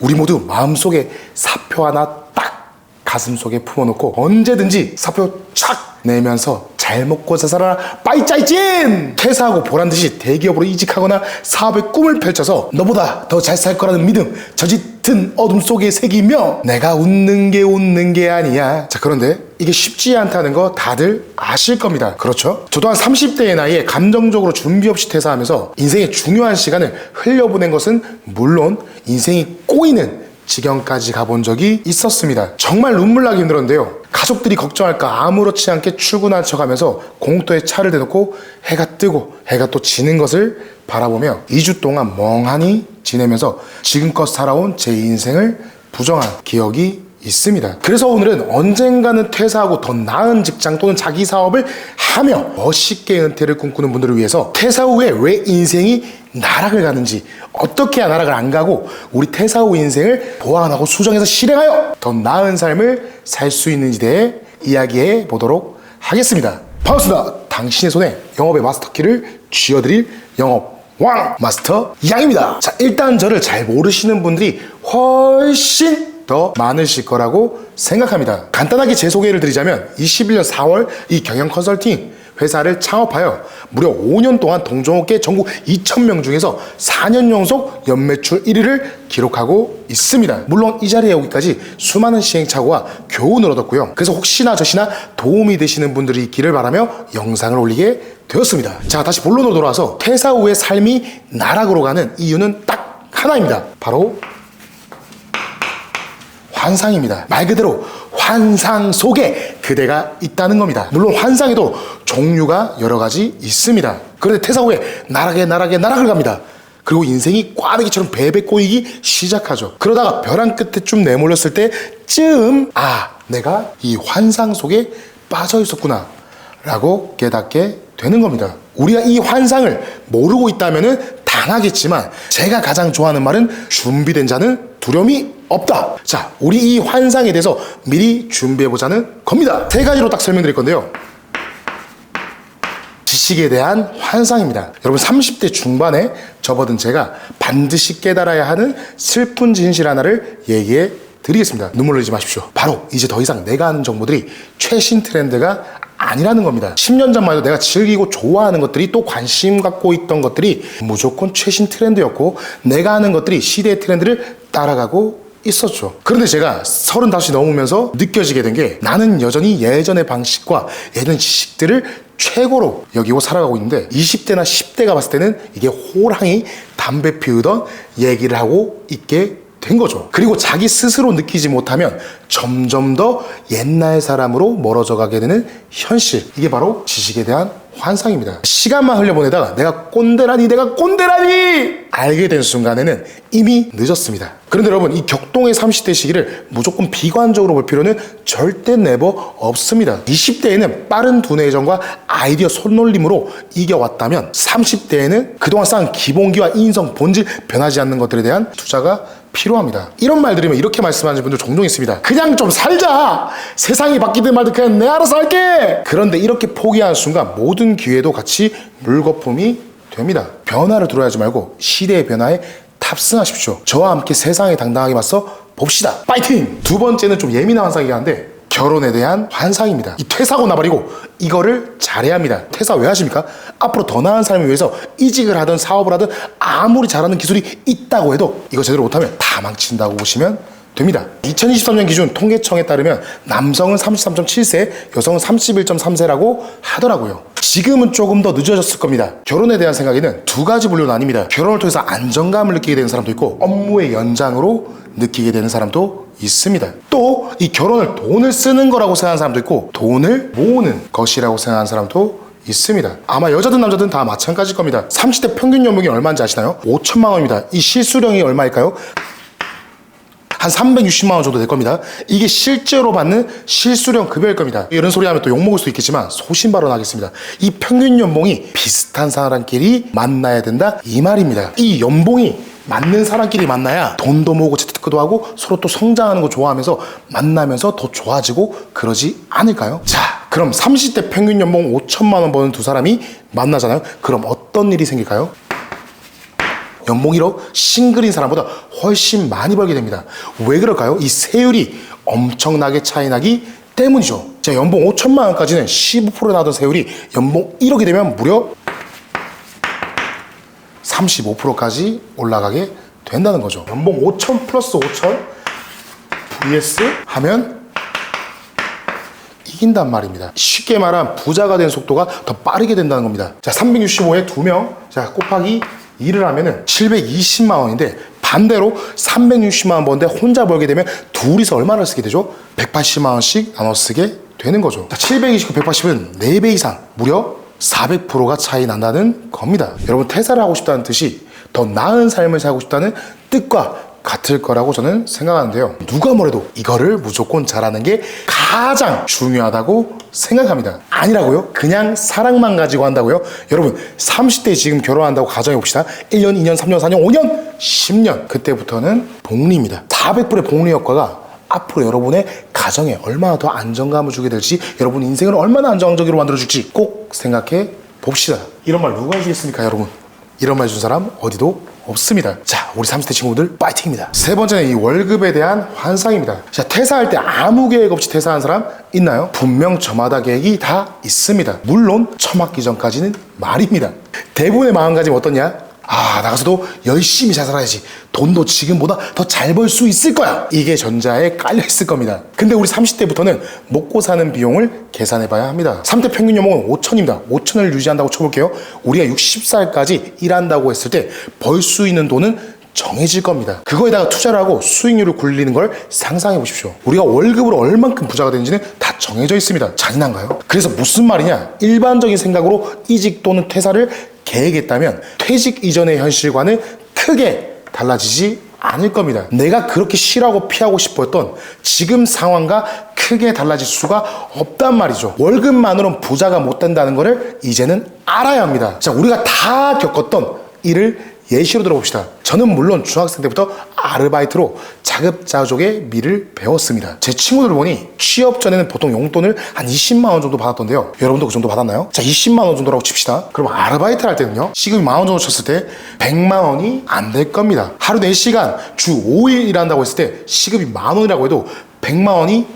우리 모두 마음속에 사표 하나 딱 가슴속에 품어놓고 언제든지 사표 착 내면서 잘 먹고 잘 살아라 빠이짜이찐! 퇴사하고 보란듯이 대기업으로 이직하거나 사업의 꿈을 펼쳐서 너보다 더 잘 살 거라는 믿음 저 짙은 어둠 속에 새기며 내가 웃는 게 아니야. 자, 그런데 이게 쉽지 않다는 거 다들 아실 겁니다. 그렇죠? 저도 한 30대의 나이에 감정적으로 준비 없이 퇴사하면서 인생의 중요한 시간을 흘려보낸 것은 물론 인생이 꼬이는 지경까지 가본 적이 있었습니다. 정말 눈물 나기 힘들었는데요. 가족들이 걱정할까 아무렇지 않게 출근한 척하면서 공터에 차를 대놓고 해가 뜨고 해가 또 지는 것을 바라보며 2주 동안 멍하니 지내면서 지금껏 살아온 제 인생을 부정한 기억이 있습니다. 그래서 오늘은 언젠가는 퇴사하고 더 나은 직장 또는 자기 사업을 하며 멋있게 은퇴를 꿈꾸는 분들을 위해서 퇴사 후에 왜 인생이 나락을 가는지, 어떻게 해야 나락을 안 가고 우리 퇴사 후 인생을 보완하고 수정해서 실행하여 더 나은 삶을 살 수 있는지 대해 이야기해 보도록 하겠습니다. 반갑습니다. 당신의 손에 영업의 마스터키를 쥐어드릴 영업 왕 마스터 양입니다. 자, 일단 저를 잘 모르시는 분들이 훨씬 더 많으실 거라고 생각합니다. 간단하게 제 소개를 드리자면 21년 4월 이 경영 컨설팅 회사를 창업하여 무려 5년 동안 동종업계 전국 2,000명 중에서 4년 연속 연매출 1위를 기록하고 있습니다. 물론 이 자리에 오기까지 수많은 시행착오와 교훈을 얻었고요. 그래서 혹시나 저시나 도움이 되시는 분들이 있기를 바라며 영상을 올리게 되었습니다. 자, 다시 본론으로 돌아와서 퇴사 후의 삶이 나락으로 가는 이유는 딱 하나입니다. 바로 환상입니다. 말 그대로 환상 속에 그대가 있다는 겁니다. 물론 환상에도 종류가 여러 가지 있습니다. 그런데 퇴사 후에 나락을 갑니다. 그리고 인생이 꽈배기처럼 베베 꼬이기 시작하죠. 그러다가 벼랑 끝에 좀 내몰렸을 때쯤 내가 이 환상 속에 빠져 있었구나 라고 깨닫게 되는 겁니다. 우리가 이 환상을 모르고 있다면은 당하겠지만 제가 가장 좋아하는 말은 준비된 자는 두려움이 없다. 자, 우리 이 환상에 대해서 미리 준비해보자는 겁니다. 세 가지로 딱 설명드릴 건데요. 지식에 대한 환상입니다. 여러분 30대 중반에 접어든 제가 반드시 깨달아야 하는 슬픈 진실 하나를 얘기해 드리겠습니다. 눈물 흘리지 마십시오. 바로 이제 더 이상 내가 아는 정보들이 최신 트렌드가 아니라는 겁니다. 10년 전만 해도 내가 즐기고 좋아하는 것들이 또 관심 갖고 있던 것들이 무조건 최신 트렌드였고 내가 아는 것들이 시대의 트렌드를 따라가고 있었죠. 그런데 제가 35이 넘으면서 느껴지게 된 게 나는 여전히 예전의 방식과 예전 지식들을 최고로 여기고 살아가고 있는데 20대나 10대가 봤을 때는 이게 호랑이 담배 피우던 얘기를 하고 있게 된 거죠. 그리고 자기 스스로 느끼지 못하면 점점 더 옛날 사람으로 멀어져 가게 되는 현실. 이게 바로 지식에 대한 환상입니다. 시간만 흘려보내다가 내가 꼰대라니 알게 된 순간에는 이미 늦었습니다. 그런데 여러분 이 격동의 30대 시기를 무조건 비관적으로 볼 필요는 절대 네버 없습니다. 20대에는 빠른 두뇌전과 아이디어 손놀림으로 이겨왔다면 30대에는 그동안 쌓은 기본기와 인성, 본질 변하지 않는 것들에 대한 투자가 필요합니다. 이런 말 들으면 이렇게 말씀하시는 분들 종종 있습니다. 그냥 좀 살자. 세상이 바뀌든 말든 그냥 내 알아서 할게. 그런데 이렇게 포기하는 순간 모든 기회도 같이 물거품이 됩니다. 변화를 두려워하지 말고 시대의 변화에 탑승하십시오. 저와 함께 세상에 당당하게 맞서 봅시다. 파이팅! 두 번째는 좀 예민한 환상이긴 한데 결혼에 대한 환상입니다. 이 퇴사하고 나버리고 이거를 잘해야 합니다. 퇴사 왜 하십니까? 앞으로 더 나은 삶을 위해서 이직을 하든 사업을 하든 아무리 잘하는 기술이 있다고 해도 이거 제대로 못하면 다 망친다고 보시면 됩니다. 2023년 기준 통계청에 따르면 남성은 33.7세, 여성은 31.3세라고 하더라고요. 지금은 조금 더 늦어졌을 겁니다. 결혼에 대한 생각에는 두 가지 분류는 아닙니다. 결혼을 통해서 안정감을 느끼게 되는 사람도 있고 업무의 연장으로 느끼게 되는 사람도 있습니다. 또 이 결혼을 돈을 쓰는 거라고 생각하는 사람도 있고 돈을 모으는 것이라고 생각하는 사람도 있습니다. 아마 여자든 남자든 다 마찬가지일 겁니다. 30대 평균 연봉이 얼마인지 아시나요? 5천만 원입니다. 이 실수령이 얼마일까요? 한 360만 원 정도 될 겁니다. 이게 실제로 받는 실수령 급여일 겁니다. 이런 소리 하면 또 욕먹을 수도 있겠지만 소신 발언하겠습니다. 이 평균 연봉이 비슷한 사람끼리 만나야 된다 이 말입니다. 이 연봉이 맞는 사람끼리 만나야 돈도 모으고 재테크도 하고 서로 또 성장하는 거 좋아하면서 만나면서 더 좋아지고 그러지 않을까요? 자, 그럼 30대 평균 연봉 5천만 원 버는 두 사람이 만나잖아요. 그럼 어떤 일이 생길까요? 연봉 1억 싱글인 사람보다 훨씬 많이 벌게 됩니다. 왜 그럴까요? 이 세율이 엄청나게 차이 나기 때문이죠. 자, 연봉 5천만 원까지는 15% 나던 세율이 연봉 1억이 되면 무려 35%까지 올라가게 된다는 거죠. 연봉 5천 플러스 5천 vs 하면 이긴단 말입니다. 쉽게 말하면 부자가 된 속도가 더 빠르게 된다는 겁니다. 자, 365에 2명, 자, 곱하기 2를 하면은 720만 원인데, 반대로 360만 원 버는데 혼자 벌게 되면 둘이서 얼마나 쓰게 되죠? 180만 원씩 나눠 쓰게 되는 거죠. 자, 729, 180은 4배 이상, 무려 400%가 차이 난다는 겁니다. 여러분, 퇴사를 하고 싶다는 뜻이 더 나은 삶을 살고 싶다는 뜻과 같을 거라고 저는 생각하는데요. 누가 뭐래도 이거를 무조건 잘하는 게 가장 중요하다고 생각합니다. 아니라고요? 그냥 사랑만 가지고 한다고요? 여러분, 30대 지금 결혼한다고 가정해봅시다. 1년, 2년, 3년, 4년, 5년, 10년. 그때부터는 복리입니다. 400%의 복리 효과가 앞으로 여러분의 가정에 얼마나 더 안정감을 주게 될지, 여러분 인생을 얼마나 안정적으로 만들어줄지 꼭 생각해 봅시다. 이런 말 누가 해주겠습니까, 여러분? 이런 말 해준 사람 어디도 없습니다. 자, 우리 30대 친구들 파이팅입니다. 세 번째는 이 월급에 대한 환상입니다. 자, 퇴사할 때 아무 계획 없이 퇴사한 사람 있나요? 분명 저마다 계획이 다 있습니다. 물론 처맞기 전까지는 말입니다. 대부분의 마음가짐이 어떠냐? 아, 나가서도 열심히 잘 살아야지. 돈도 지금보다 더 잘 벌 수 있을 거야. 이게 전자에 깔려 있을 겁니다. 근데 우리 30대부터는 먹고 사는 비용을 계산해 봐야 합니다. 3대 평균 연봉은 5천입니다. 5천을 유지한다고 쳐볼게요. 우리가 60살까지 일한다고 했을 때 벌 수 있는 돈은 정해질 겁니다. 그거에다가 투자를 하고 수익률을 굴리는 걸 상상해 보십시오. 우리가 월급으로 얼만큼 부자가 되는지는 다 정해져 있습니다. 잔인한가요? 그래서 무슨 말이냐? 일반적인 생각으로 이직 또는 퇴사를 계획했다면 퇴직 이전의 현실과는 크게 달라지지 않을 겁니다. 내가 그렇게 싫어하고 피하고 싶었던 지금 상황과 크게 달라질 수가 없단 말이죠. 월급만으로는 부자가 못 된다는 것을 이제는 알아야 합니다. 자, 우리가 다 겪었던 일을 예시로 들어봅시다. 저는 물론 중학생 때부터 아르바이트로 자급자족의 미를 배웠습니다. 제 친구들 보니 취업 전에는 보통 용돈을 한 20만 원 정도 받았던데요. 여러분도 그 정도 받았나요? 자, 20만 원 정도라고 칩시다. 그럼 아르바이트를 할 때는요, 시급이 10,000원 정도 쳤을 때 100만 원이 안 될 겁니다. 하루 4시간 주 5일 일한다고 했을 때 시급이 10,000원이라고 해도 100만 원이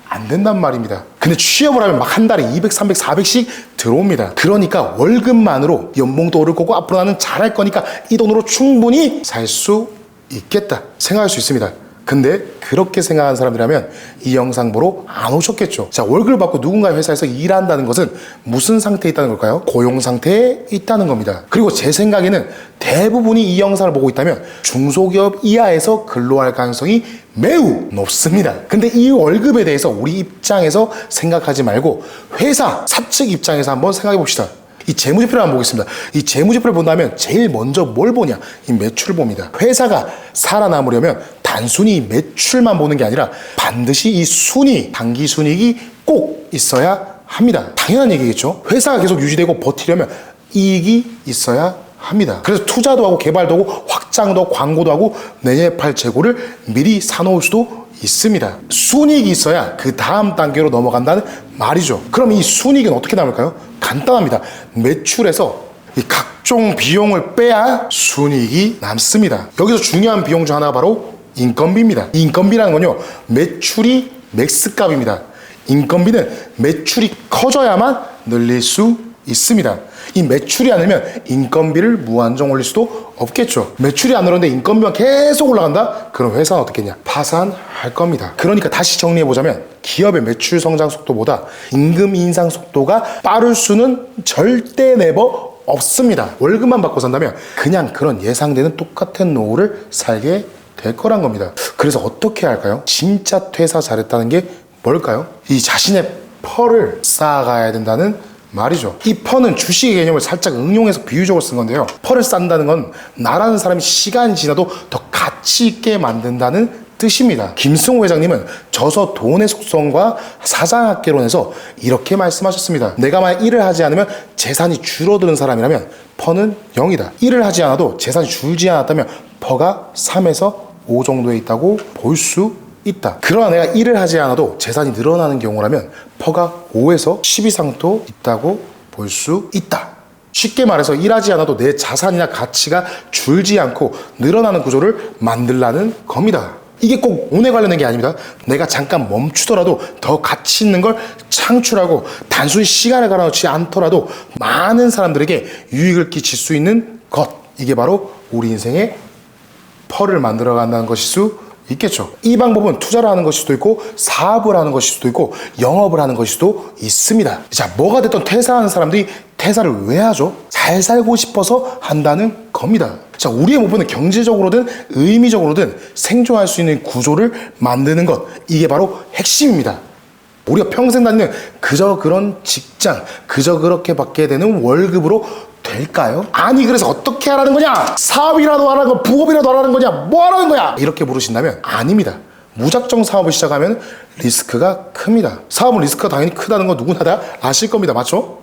안 된단 말입니다. 근데 취업을 하면 막 한 달에 200, 300, 400씩 들어옵니다. 그러니까 월급만으로 연봉도 오를 거고 앞으로 나는 잘할 거니까 이 돈으로 충분히 살 수 있겠다 생각할 수 있습니다. 근데 그렇게 생각하는 사람이라면 이 영상 보러 안 오셨겠죠. 자, 월급을 받고 누군가의 회사에서 일한다는 것은 무슨 상태에 있다는 걸까요? 고용 상태에 있다는 겁니다. 그리고 제 생각에는 대부분이 이 영상을 보고 있다면 중소기업 이하에서 근로할 가능성이 매우 높습니다. 근데 이 월급에 대해서 우리 입장에서 생각하지 말고 회사, 사측 입장에서 한번 생각해 봅시다. 이 재무제표를 한번 보겠습니다. 이 재무제표를 본다면 제일 먼저 뭘 보냐? 이 매출을 봅니다. 회사가 살아남으려면 단순히 매출만 보는 게 아니라 반드시 이 순위, 당기 순이익이 꼭 있어야 합니다. 당연한 얘기겠죠. 회사가 계속 유지되고 버티려면 이익이 있어야 합니다. 그래서 투자도 하고 개발도 하고 확장도 하고 광고도 하고 내년에 팔 재고를 미리 사놓을 수도 있습니다. 순이익이 있어야 그 다음 단계로 넘어간다는 말이죠. 그럼 이 순이익은 어떻게 남을까요? 간단합니다. 매출에서 이 각종 비용을 빼야 순이익이 남습니다. 여기서 중요한 비용 중 하나가 바로 인건비입니다. 이 인건비라는 건요, 매출이 맥스값입니다. 인건비는 매출이 커져야만 늘릴 수 있습니다. 이 매출이 안 늘면 인건비를 무한정 올릴 수도 없겠죠. 매출이 안 늘었는데 인건비만 계속 올라간다? 그럼 회사는 어떻겠냐? 파산할 겁니다. 그러니까 다시 정리해보자면 기업의 매출 성장 속도보다 임금 인상 속도가 빠를 수는 절대 네버 없습니다. 월급만 받고 산다면 그냥 그런 예상되는 똑같은 노후를 살게 될 거란 겁니다. 그래서 어떻게 할까요? 진짜 퇴사 잘했다는 게 뭘까요? 이 자신의 펄을 쌓아가야 된다는 말이죠. 이 펄은 주식의 개념을 살짝 응용해서 비유적으로 쓴 건데요. 펄을 쌓는다는 건 나라는 사람이 시간이 지나도 더 가치 있게 만든다는 뜻입니다. 김승호 회장님은 저서 돈의 속성과 사장학개론에서 이렇게 말씀하셨습니다. 내가 만약 일을 하지 않으면 재산이 줄어드는 사람이라면 퍼는 0이다. 일을 하지 않아도 재산이 줄지 않았다면 퍼가 3에서 5 정도에 있다고 볼 수 있다. 그러나 내가 일을 하지 않아도 재산이 늘어나는 경우라면 퍼가 5에서 10 이상도 있다고 볼 수 있다. 쉽게 말해서 일하지 않아도 내 자산이나 가치가 줄지 않고 늘어나는 구조를 만들라는 겁니다. 이게 꼭 돈에 관련된 게 아닙니다. 내가 잠깐 멈추더라도 더 가치 있는 걸 창출하고 단순히 시간을 갈아놓지 않더라도 많은 사람들에게 유익을 끼칠 수 있는 것, 이게 바로 우리 인생의 펄을 만들어 간다는 것일 수 있겠죠. 이 방법은 투자를 하는 것일 수도 있고 사업을 하는 것일 수도 있고 영업을 하는 것일 수도 있습니다. 자, 뭐가 됐든 퇴사하는 사람들이 퇴사를 왜 하죠? 잘 살고 싶어서 한다는 겁니다. 자, 우리의 목표는 경제적으로든 의미적으로든 생존할 수 있는 구조를 만드는 것, 이게 바로 핵심입니다. 우리가 평생 다니는 그저 그런 직장, 그저 그렇게 받게 되는 월급으로 될까요? 아니, 그래서 어떻게 하라는 거냐? 사업이라도 하라는 거, 부업이라도 하라는 거냐? 뭐 하라는 거야? 이렇게 물으신다면 아닙니다. 무작정 사업을 시작하면 리스크가 큽니다. 사업은 리스크가 당연히 크다는 거 누구나 다 아실 겁니다. 맞죠?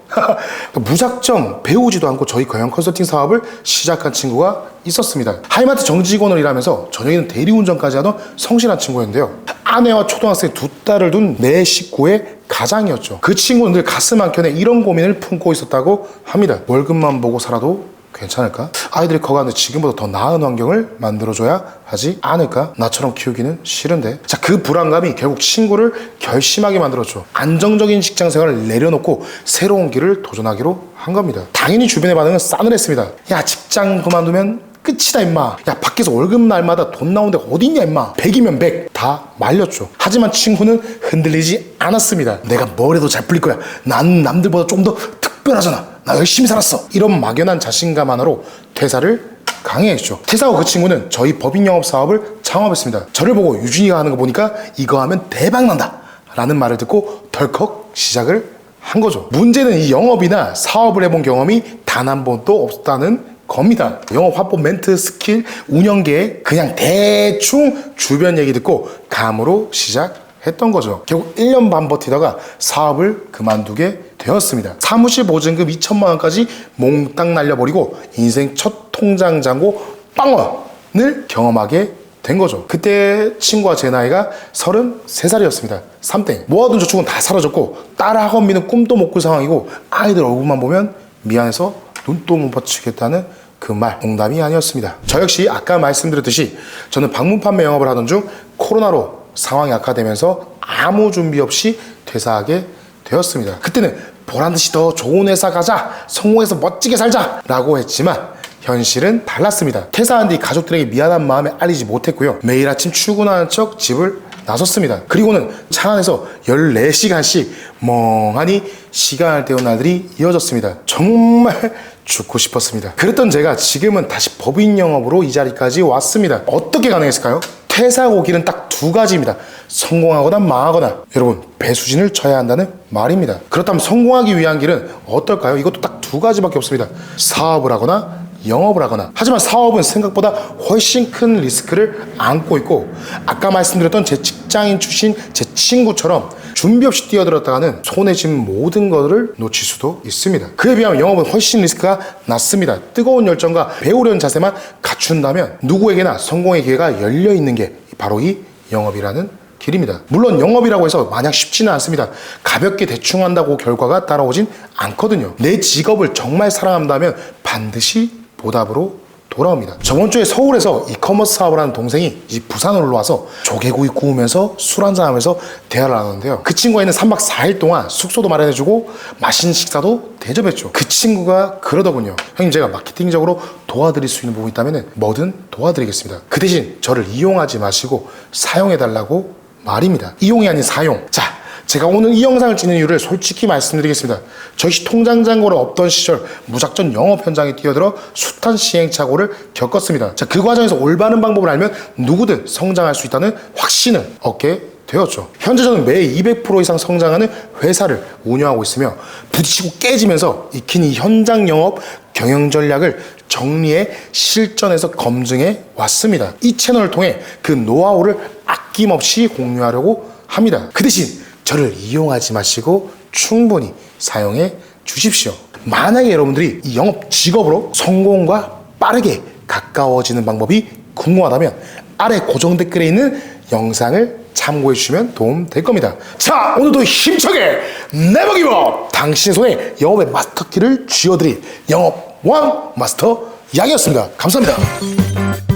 무작정 배우지도 않고 저희 경영 컨설팅 사업을 시작한 친구가 있었습니다. 하이마트 정직원을 일하면서 저녁에는 대리운전까지 하던 성실한 친구였는데요. 아내와 초등학생 두 딸을 둔 내 식구의 가장이었죠. 그 친구는 늘 가슴 한켠에 이런 고민을 품고 있었다고 합니다. 월급만 보고 살아도 괜찮을까? 아이들이 커가는데 지금보다 더 나은 환경을 만들어줘야 하지 않을까? 나처럼 키우기는 싫은데. 자, 그 불안감이 결국 친구를 결심하게 만들었죠. 안정적인 직장 생활을 내려놓고 새로운 길을 도전하기로 한 겁니다. 당연히 주변의 반응은 싸늘했습니다. 야, 직장 그만두면 끝이다 임마. 야, 밖에서 월급 날마다 돈 나오는 데가 어딨냐 임마. 100이면 100. 다 말렸죠. 하지만 친구는 흔들리지 않았습니다. 내가 뭘 해도 잘 풀릴 거야. 난 남들보다 좀 더 특별하잖아. 나 열심히 살았어. 이런 막연한 자신감 하나로 퇴사를 강행했죠. 퇴사 후 그 친구는 저희 법인 영업 사업을 창업했습니다. 저를 보고 유준이가 하는 거 보니까 이거 하면 대박 난다 라는 말을 듣고 덜컥 시작을 한 거죠. 문제는 이 영업이나 사업을 해본 경험이 단 한 번도 없다는 겁니다. 영업 화법, 멘트, 스킬, 운영 계획, 그냥 대충 주변 얘기 듣고 감으로 시작했던 거죠. 결국 1년 반 버티다가 사업을 그만두게 되었습니다. 사무실 보증금 2천만 원까지 몽땅 날려버리고 인생 첫 통장 잔고 빵원을 경험하게 된 거죠. 그때 친구와 제 나이가 33살이었습니다. 3땡. 모아둔 저축은 다 사라졌고 딸 학원비는 꿈도 못 꿀 상황이고 아이들 얼굴만 보면 미안해서 눈도 못 받치겠다는 그 말 농담이 아니었습니다. 저 역시 아까 말씀드렸듯이 저는 방문 판매 영업을 하던 중 코로나로 상황이 악화되면서 아무 준비 없이 퇴사하게 되었습니다. 그때는 보란듯이 더 좋은 회사 가자, 성공해서 멋지게 살자 라고 했지만 현실은 달랐습니다. 퇴사한 뒤 가족들에게 미안한 마음에 알리지 못했고요. 매일 아침 출근하는 척 집을 나섰습니다. 그리고는 차 안에서 14시간씩 멍하니 시간을 때운 날들이 이어졌습니다. 정말 죽고 싶었습니다. 그랬던 제가 지금은 다시 법인 영업으로 이 자리까지 왔습니다. 어떻게 가능했을까요? 퇴사하고 길은 딱 두 가지입니다. 성공하거나 망하거나. 여러분, 배수진을 쳐야 한다는 말입니다. 그렇다면 성공하기 위한 길은 어떨까요? 이것도 딱 두 가지밖에 없습니다. 사업을 하거나 영업을 하거나. 하지만 사업은 생각보다 훨씬 큰 리스크를 안고 있고 아까 말씀드렸던 제 직장인 출신 제 친구처럼 준비 없이 뛰어들었다가는 손에 쥔 모든 것을 놓칠 수도 있습니다. 그에 비하면 영업은 훨씬 리스크가 낮습니다. 뜨거운 열정과 배우려는 자세만 갖춘다면 누구에게나 성공의 기회가 열려있는 게 바로 이 영업이라는 길입니다. 물론 영업이라고 해서 마냥 쉽지는 않습니다. 가볍게 대충 한다고 결과가 따라오진 않거든요. 내 직업을 정말 사랑한다면 반드시 보답으로 돌아옵니다. 저번 주에 서울에서 이커머스 사업을 하는 동생이 부산으로 올라와서 조개구이 구우면서 술 한잔 하면서 대화를 나눴는데요. 그 친구가 있는 3박 4일 동안 숙소도 마련해주고 맛있는 식사도 대접했죠. 그 친구가 그러더군요. 형님, 제가 마케팅적으로 도와드릴 수 있는 부분이 있다면 뭐든 도와드리겠습니다. 그 대신 저를 이용하지 마시고 사용해달라고 말입니다. 이용이 아닌 사용. 자, 제가 오늘 이 영상을 찍는 이유를 솔직히 말씀드리겠습니다. 저 역시 통장 잔고를 없던 시절 무작정 영업 현장에 뛰어들어 숱한 시행착오를 겪었습니다. 자, 그 과정에서 올바른 방법을 알면 누구든 성장할 수 있다는 확신을 얻게 되었죠. 현재 저는 매 200% 이상 성장하는 회사를 운영하고 있으며 부딪히고 깨지면서 익힌 이 현장 영업 경영 전략을 정리해 실전에서 검증해 왔습니다. 이 채널을 통해 그 노하우를 아낌없이 공유하려고 합니다. 그 대신 저를 이용하지 마시고 충분히 사용해 주십시오. 만약에 여러분들이 이 영업 직업으로 성공과 빠르게 가까워지는 방법이 궁금하다면 아래 고정 댓글에 있는 영상을 참고해 주시면 도움 될 겁니다. 자, 오늘도 힘차게 네버 기브업! 당신의 손에 영업의 마스터 키를 쥐어드릴 영업 왕 마스터 양이었습니다. 감사합니다.